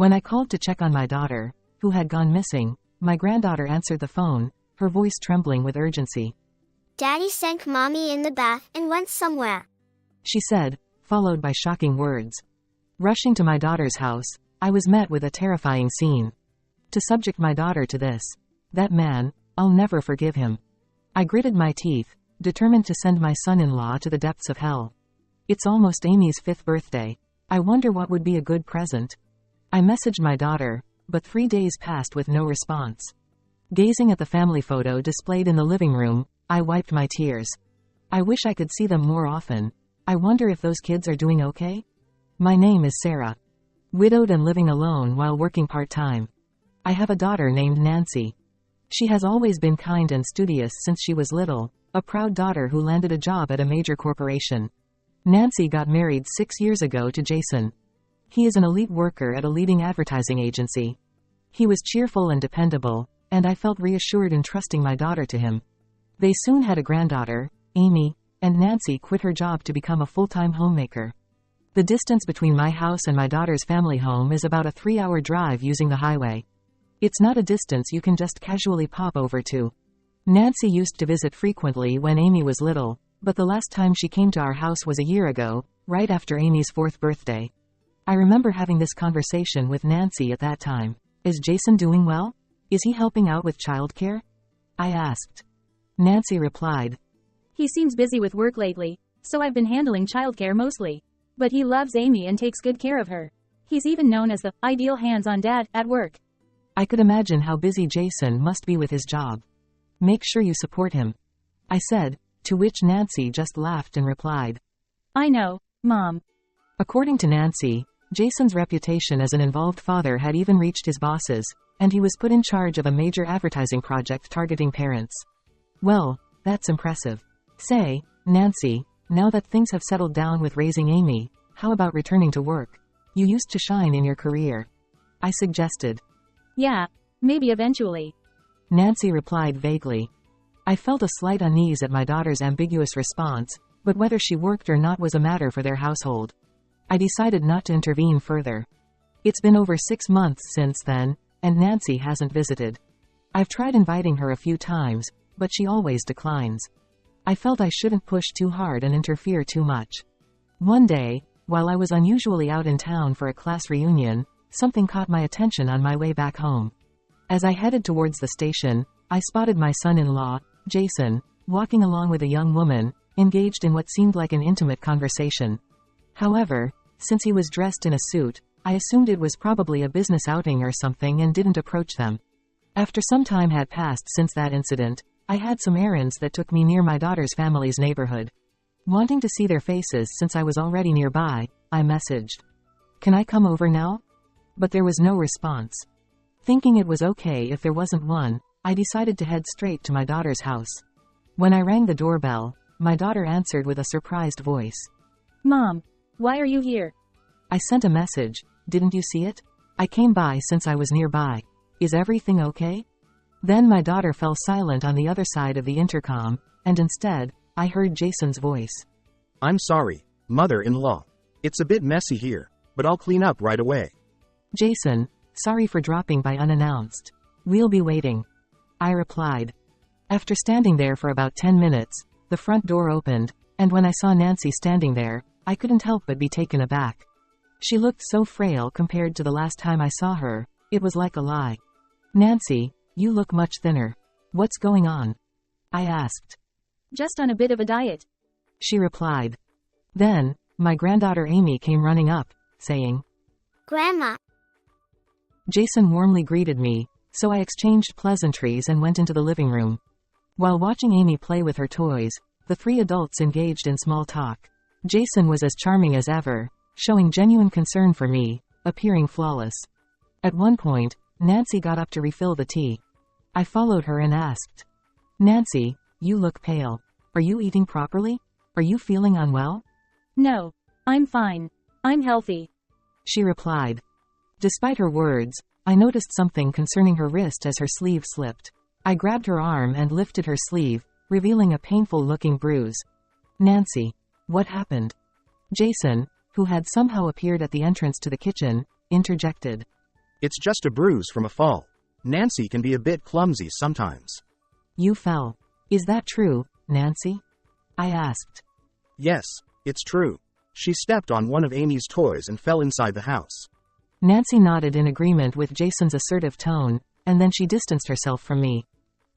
When I called to check on my daughter, who had gone missing, my granddaughter answered the phone, her voice trembling with urgency. Daddy sank mommy in the bath and went somewhere, she said, followed by shocking words. Rushing to my daughter's house, I was met with a terrifying scene. To subject my daughter to this, that man, I'll never forgive him. I gritted my teeth, determined to send my son-in-law to the depths of hell. It's almost Amy's 5th birthday. I wonder what would be a good present. I messaged my daughter, but 3 days passed with no response. Gazing at the family photo displayed in the living room, I wiped my tears. I wish I could see them more often. I wonder if those kids are doing okay? My name is Sarah. Widowed and living alone while working part-time. I have a daughter named Nancy. She has always been kind and studious since she was little, a proud daughter who landed a job at a major corporation. Nancy got married 6 years ago to Jason. He is an elite worker at a leading advertising agency. He was cheerful and dependable, and I felt reassured in trusting my daughter to him. They soon had a granddaughter, Amy, and Nancy quit her job to become a full-time homemaker. The distance between my house and my daughter's family home is about a 3-hour drive using the highway. It's not a distance you can just casually pop over to. Nancy used to visit frequently when Amy was little, but the last time she came to our house was a year ago, right after Amy's 4th birthday. I remember having this conversation with Nancy at that time. Is Jason doing well? Is he helping out with childcare? I asked. Nancy replied, He seems busy with work lately, so I've been handling childcare mostly. But he loves Amy and takes good care of her. He's even known as the ideal hands-on dad at work. I could imagine how busy Jason must be with his job. Make sure you support him, I said, to which Nancy just laughed and replied, I know, Mom. According to Nancy, Jason's reputation as an involved father had even reached his bosses, and he was put in charge of a major advertising project targeting parents. Well, that's impressive. Say, Nancy, now that things have settled down with raising Amy, how about returning to work? You used to shine in your career, I suggested. Yeah, maybe eventually, Nancy replied vaguely. I felt a slight unease at my daughter's ambiguous response, but whether she worked or not was a matter for their household. I decided not to intervene further. It's been over 6 months since then, and Nancy hasn't visited. I've tried inviting her a few times, but she always declines. I felt I shouldn't push too hard and interfere too much. One day, while I was unusually out in town for a class reunion, something caught my attention on my way back home. As I headed towards the station, I spotted my son-in-law, Jason, walking along with a young woman, engaged in what seemed like an intimate conversation. However, since he was dressed in a suit, I assumed it was probably a business outing or something and didn't approach them. After some time had passed since that incident, I had some errands that took me near my daughter's family's neighborhood. Wanting to see their faces since I was already nearby, I messaged, Can I come over now? But there was no response. Thinking it was okay if there wasn't one, I decided to head straight to my daughter's house. When I rang the doorbell, my daughter answered with a surprised voice. Mom, why are you here? I sent a message, didn't you see it? I came by since I was nearby. Is everything okay? Then my daughter fell silent on the other side of the intercom, and instead, I heard Jason's voice. I'm sorry, mother-in-law. It's a bit messy here, but I'll clean up right away. Jason, sorry for dropping by unannounced. We'll be waiting, I replied. After standing there for about 10 minutes, the front door opened, and when I saw Nancy standing there, I couldn't help but be taken aback. She looked so frail compared to the last time I saw her, it was like a lie. Nancy, you look much thinner. What's going on? I asked. Just on a bit of a diet, she replied. Then, my granddaughter Amy came running up, saying, Grandma. Jason warmly greeted me, so I exchanged pleasantries and went into the living room. While watching Amy play with her toys, the 3 adults engaged in small talk. Jason was as charming as ever, showing genuine concern for me, appearing flawless. At one point, Nancy got up to refill the tea. I followed her and asked, Nancy, you look pale. Are you eating properly? Are you feeling unwell? No, I'm fine. I'm healthy, she replied. Despite her words, I noticed something concerning her wrist as her sleeve slipped. I grabbed her arm and lifted her sleeve, revealing a painful-looking bruise. Nancy, what happened? Jason, who had somehow appeared at the entrance to the kitchen, interjected. It's just a bruise from a fall. Nancy can be a bit clumsy sometimes. You fell. Is that true, Nancy? I asked. Yes, it's true. She stepped on one of Amy's toys and fell inside the house. Nancy nodded in agreement with Jason's assertive tone, and then she distanced herself from me.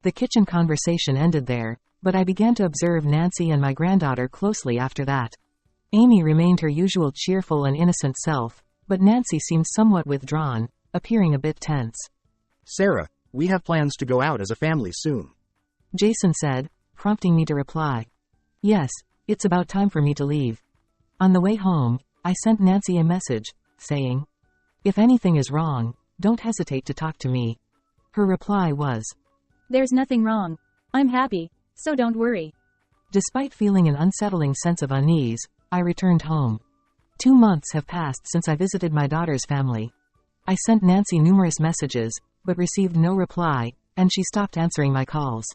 The kitchen conversation ended there, but I began to observe Nancy and my granddaughter closely after that. Amy remained her usual cheerful and innocent self, but Nancy seemed somewhat withdrawn, appearing a bit tense. Sarah, we have plans to go out as a family soon. Jason said, prompting me to reply. Yes, it's about time for me to leave. On the way home, I sent Nancy a message, saying, if anything is wrong, don't hesitate to talk to me. Her reply was, There's nothing wrong. I'm happy, so don't worry. Despite feeling an unsettling sense of unease, I returned home. 2 months have passed since I visited my daughter's family. I sent Nancy numerous messages, but received no reply, and she stopped answering my calls.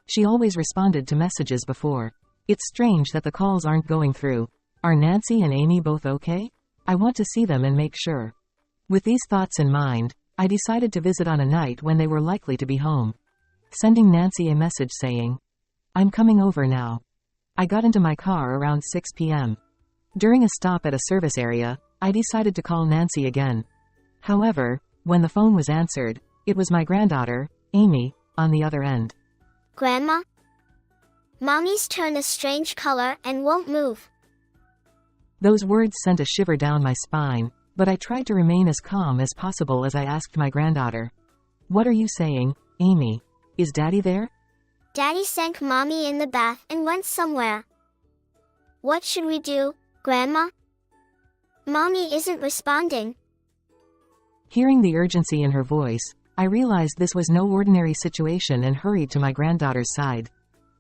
She always responded to messages before. It's strange that the calls aren't going through. Are Nancy and Amy both okay? I want to see them and make sure. With these thoughts in mind, I decided to visit on a night when they were likely to be home. Sending Nancy a message saying, I'm coming over now. I got into my car around 6 p.m. During a stop at a service area, I decided to call Nancy again. However, when the phone was answered, it was my granddaughter, Amy, on the other end. Grandma? Mommy's turned a strange color and won't move. Those words sent a shiver down my spine, but I tried to remain as calm as possible as I asked my granddaughter. What are you saying, Amy? Is Daddy there? Daddy sank Mommy in the bath and went somewhere. What should we do, Grandma? Mommy isn't responding. Hearing the urgency in her voice, I realized this was no ordinary situation and hurried to my granddaughter's side.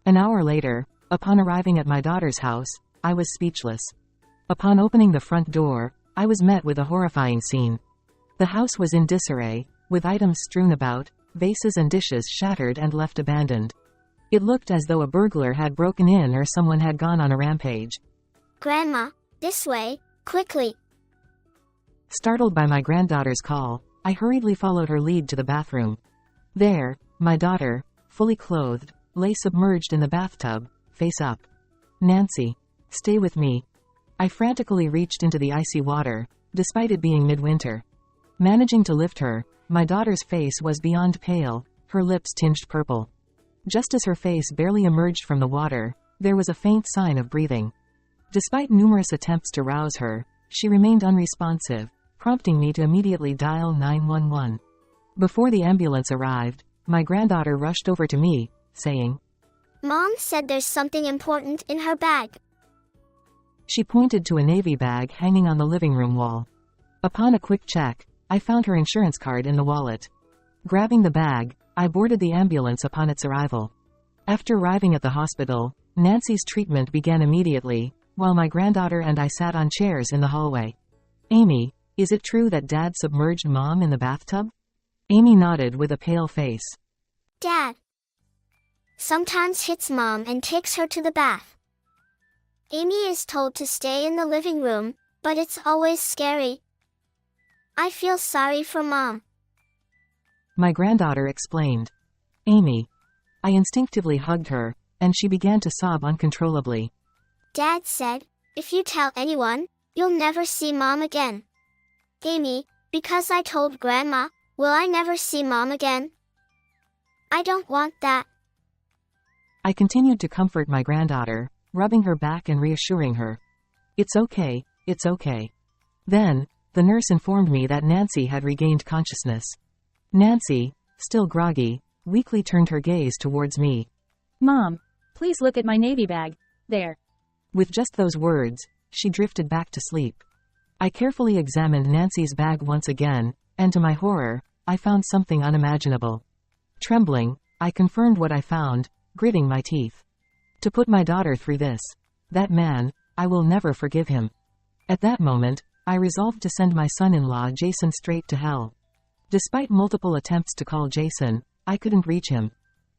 An hour later, upon arriving at my daughter's house, I was speechless. Upon opening the front door, I was met with a horrifying scene. The house was in disarray, with items strewn about, vases and dishes shattered and left abandoned. It looked as though a burglar had broken in or someone had gone on a rampage. Grandma, this way, quickly. Startled by my granddaughter's call, I hurriedly followed her lead to the bathroom. There, my daughter, fully clothed, lay submerged in the bathtub, face up. Nancy, stay with me. I frantically reached into the icy water, despite it being midwinter. Managing to lift her, my daughter's face was beyond pale, her lips tinged purple. Just as her face barely emerged from the water, there was a faint sign of breathing. Despite numerous attempts to rouse her, she remained unresponsive, prompting me to immediately dial 911. Before the ambulance arrived, my granddaughter rushed over to me, saying, Mom said there's something important in her bag. She pointed to a navy bag hanging on the living room wall. Upon a quick check, I found her insurance card in the wallet. Grabbing the bag, I boarded the ambulance upon its arrival. After arriving at the hospital, Nancy's treatment began immediately, while my granddaughter and I sat on chairs in the hallway. Amy, is it true that Dad submerged Mom in the bathtub? Amy nodded with a pale face. Dad sometimes hits Mom and takes her to the bath. Amy is told to stay in the living room, but it's always scary. I feel sorry for Mom. My granddaughter explained. Amy. I instinctively hugged her, and she began to sob uncontrollably. Dad said, if you tell anyone, you'll never see Mom again. Amy, because I told Grandma, will I never see Mom again? I don't want that. I continued to comfort my granddaughter, rubbing her back and reassuring her. It's okay, it's okay. Then, the nurse informed me that Nancy had regained consciousness. Nancy, still groggy, weakly turned her gaze towards me. Mom, please look at my navy bag. There. With just those words, she drifted back to sleep. I carefully examined Nancy's bag once again, and to my horror, I found something unimaginable. Trembling, I confirmed what I found, gritting my teeth. To put my daughter through this, that man, I will never forgive him. At that moment, I resolved to send my son-in-law Jason straight to hell. Despite multiple attempts to call Jason, I couldn't reach him.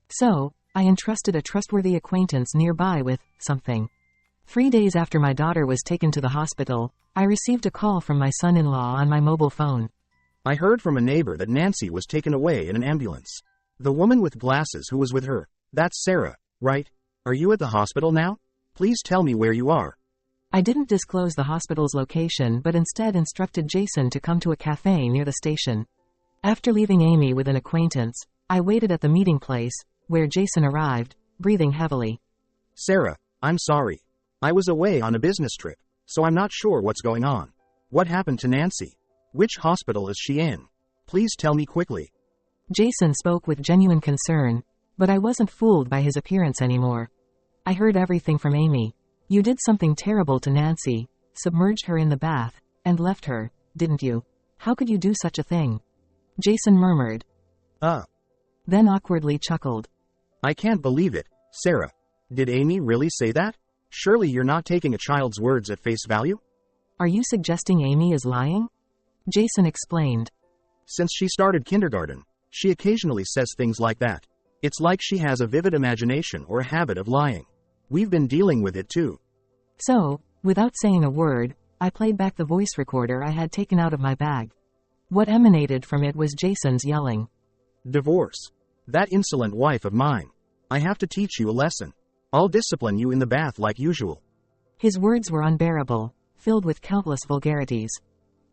So, I entrusted a trustworthy acquaintance nearby with something. 3 days after my daughter was taken to the hospital, I received a call from my son-in-law on my mobile phone. I heard from a neighbor that Nancy was taken away in an ambulance. The woman with glasses who was with her, that's Sarah, right? Are you at the hospital now? Please tell me where you are. I didn't disclose the hospital's location but instead instructed Jason to come to a cafe near the station. After leaving Amy with an acquaintance, I waited at the meeting place, where Jason arrived, breathing heavily. Sarah, I'm sorry. I was away on a business trip, so I'm not sure what's going on. What happened to Nancy? Which hospital is she in? Please tell me quickly. Jason spoke with genuine concern, but I wasn't fooled by his appearance anymore. I heard everything from Amy. You did something terrible to Nancy, submerged her in the bath, and left her, didn't you? How could you do such a thing? Jason murmured. Then awkwardly chuckled. I can't believe it, Sarah. Did Amy really say that? Surely you're not taking a child's words at face value? Are you suggesting Amy is lying? Jason explained. Since she started kindergarten, she occasionally says things like that. It's like she has a vivid imagination or a habit of lying. We've been dealing with it too. So, without saying a word, I played back the voice recorder I had taken out of my bag. What emanated from it was Jason's yelling. Divorce. That insolent wife of mine. I have to teach you a lesson. I'll discipline you in the bath like usual. His words were unbearable, filled with countless vulgarities.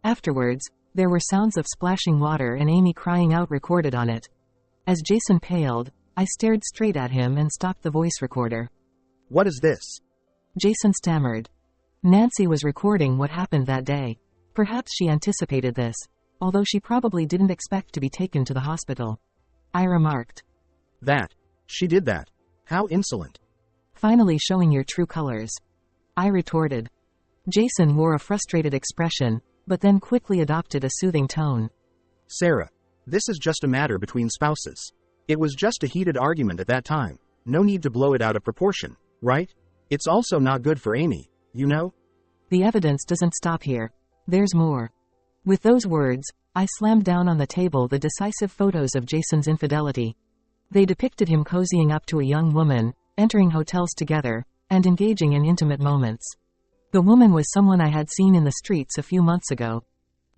Afterwards, there were sounds of splashing water and Amy crying out recorded on it. As Jason paled, I stared straight at him and stopped the voice recorder. What is this? Jason stammered. Nancy was recording what happened that day. Perhaps she anticipated this, although she probably didn't expect to be taken to the hospital. I remarked. She did that. How insolent. Finally showing your true colors. I retorted. Jason wore a frustrated expression, but then quickly adopted a soothing tone. Sarah, this is just a matter between spouses. It was just a heated argument at that time. No need to blow it out of proportion, right? It's also not good for Amy, you know? The evidence doesn't stop here. There's more. With those words, I slammed down on the table the decisive photos of Jason's infidelity. They depicted him cozying up to a young woman, entering hotels together, and engaging in intimate moments. The woman was someone I had seen in the streets a few months ago.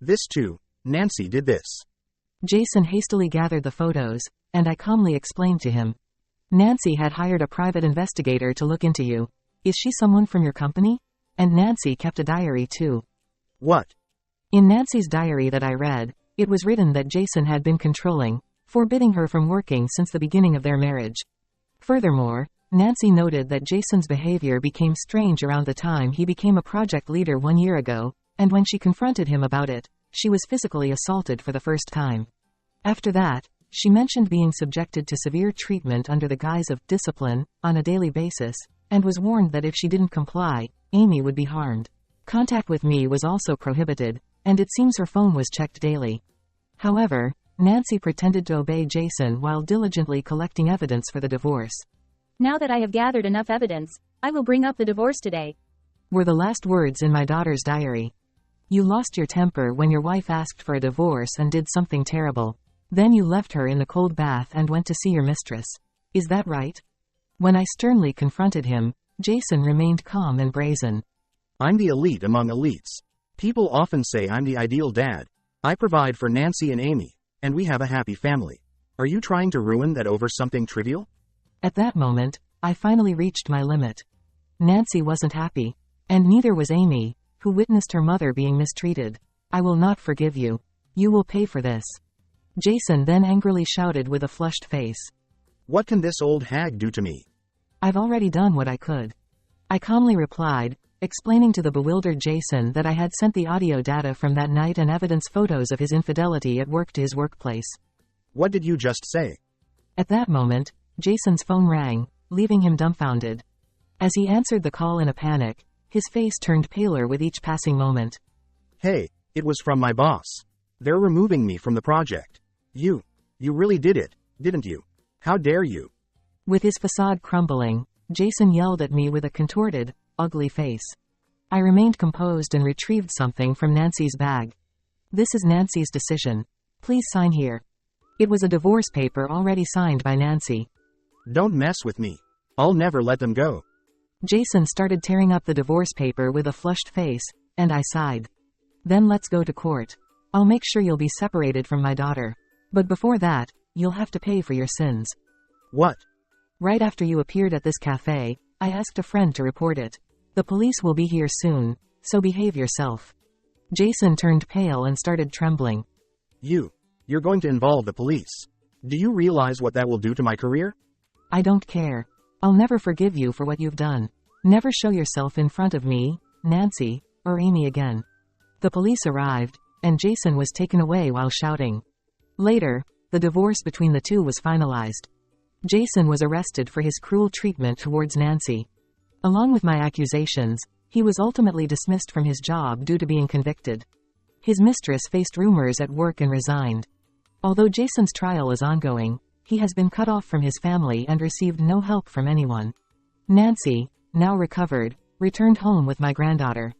This too, Nancy did this. Jason hastily gathered the photos, and I calmly explained to him. Nancy had hired a private investigator to look into you. Is she someone from your company? And Nancy kept a diary too. What? In Nancy's diary that I read, it was written that Jason had been controlling, forbidding her from working since the beginning of their marriage. Furthermore, Nancy noted that Jason's behavior became strange around the time he became a project leader 1 year ago, and when she confronted him about it, she was physically assaulted for the first time. After that, she mentioned being subjected to severe treatment under the guise of discipline, on a daily basis, and was warned that if she didn't comply, Amy would be harmed. Contact with me was also prohibited, and it seems her phone was checked daily. However, Nancy pretended to obey Jason while diligently collecting evidence for the divorce. Now that I have gathered enough evidence, I will bring up the divorce today, were the last words in my daughter's diary. You lost your temper when your wife asked for a divorce and did something terrible. Then you left her in the cold bath and went to see your mistress. Is that right? When I sternly confronted him, Jason remained calm and brazen. I'm the elite among elites. People often say I'm the ideal dad. I provide for Nancy and Amy, and we have a happy family. Are you trying to ruin that over something trivial? At that moment, I finally reached my limit. Nancy wasn't happy, and neither was Amy, who witnessed her mother being mistreated. I will not forgive you. You will pay for this. Jason then angrily shouted with a flushed face. What can this old hag do to me? I've already done what I could. I calmly replied, explaining to the bewildered Jason that I had sent the audio data from that night and evidence photos of his infidelity at work to his workplace. What did you just say? At that moment, Jason's phone rang, leaving him dumbfounded. As he answered the call in a panic, his face turned paler with each passing moment. Hey, it was from my boss. They're removing me from the project. You really did it, didn't you? How dare you? With his facade crumbling, Jason yelled at me with a contorted, ugly face. I remained composed and retrieved something from Nancy's bag. This is Nancy's decision. Please sign here. It was a divorce paper already signed by Nancy. Don't mess with me. I'll never let them go. Jason started tearing up the divorce paper with a flushed face, and I sighed. Then let's go to court. I'll make sure you'll be separated from my daughter. But before that, you'll have to pay for your sins. What? Right after you appeared at this cafe, I asked a friend to report it. The police will be here soon, so behave yourself. Jason turned pale and started trembling. You're going to involve the police. Do you realize what that will do to my career? I don't care. I'll never forgive you for what you've done. Never show yourself in front of me, Nancy, or Amy again. The police arrived, and Jason was taken away while shouting. Later, the divorce between the two was finalized. Jason was arrested for his cruel treatment towards Nancy. Along with my accusations, he was ultimately dismissed from his job due to being convicted. His mistress faced rumors at work and resigned. Although Jason's trial is ongoing, he has been cut off from his family and received no help from anyone. Nancy, now recovered, returned home with my granddaughter.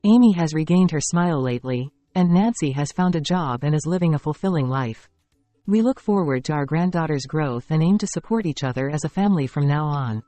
Amy has regained her smile lately, and Nancy has found a job and is living a fulfilling life. We look forward to our granddaughter's growth and aim to support each other as a family from now on.